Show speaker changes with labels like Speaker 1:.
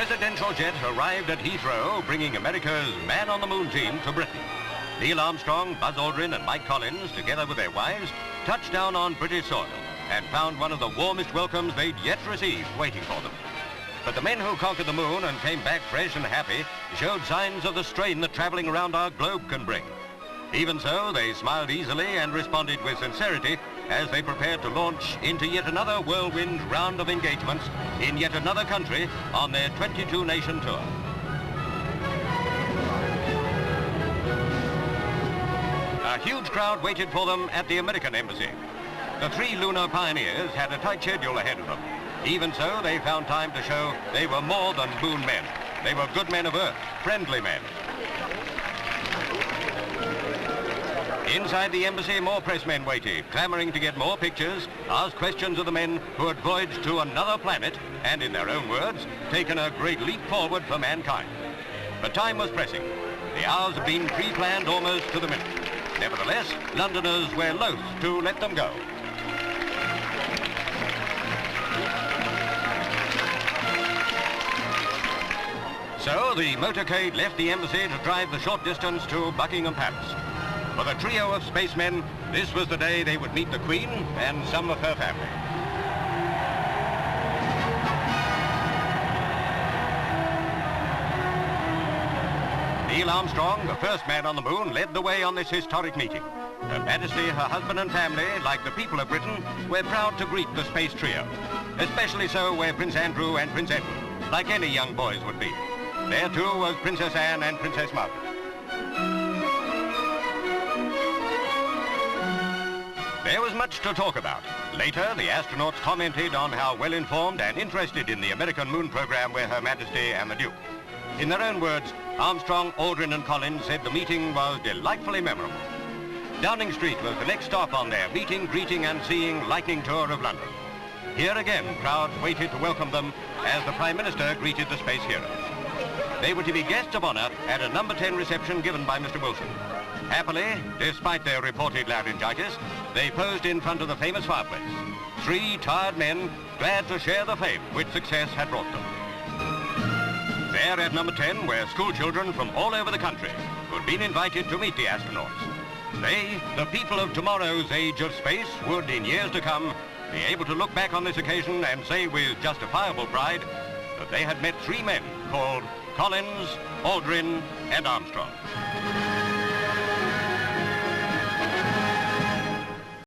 Speaker 1: presidential jet arrived at Heathrow, bringing America's man-on-the-moon team to Britain. Neil Armstrong, Buzz Aldrin and Mike Collins, together with their wives, touched down on British soil and found one of the warmest welcomes they'd yet received waiting for them. But the men who conquered the moon and came back fresh and happy showed signs of the strain that travelling around our globe can bring. Even so, they smiled easily and responded with sincerity as they prepared to launch into yet another whirlwind round of engagements in yet another country on their 22-nation tour. A huge crowd waited for them at the American embassy. The three lunar pioneers had a tight schedule ahead of them. Even so, they found time to show they were more than moon men. They were good men of Earth, friendly men. Inside the embassy, more pressmen waited, clamoring to get more pictures, ask questions of the men who had voyaged to another planet and, in their own words, taken a great leap forward for mankind. But time was pressing. The hours had been pre-planned almost to the minute. Nevertheless, Londoners were loath to let them go. So the motorcade left the embassy to drive the short distance to Buckingham Palace. For the trio of spacemen, this was the day they would meet the Queen and some of her family. Neil Armstrong, the first man on the moon, led the way on this historic meeting. Her Majesty, her husband and family, like the people of Britain, were proud to greet the space trio. Especially so were Prince Andrew and Prince Edward, like any young boys would be. There too was Princess Anne and Princess Margaret. There was much to talk about. Later, the astronauts commented on how well-informed and interested in the American moon program were Her Majesty and the Duke. In their own words, Armstrong, Aldrin and Collins said the meeting was delightfully memorable. Downing Street was the next stop on their meeting, greeting and seeing lightning tour of London. Here again, crowds waited to welcome them as the Prime Minister greeted the space heroes. They were to be guests of honour at a number 10 reception given by Mr. Wilson. Happily, despite their reported laryngitis, they posed in front of the famous fireplace. Three tired men glad to share the fame which success had brought them. There at number 10 were school children from all over the country who'd been invited to meet the astronauts. They, the people of tomorrow's age of space, would in years to come be able to look back on this occasion and say with justifiable pride that they had met three men called Collins, Aldrin and Armstrong.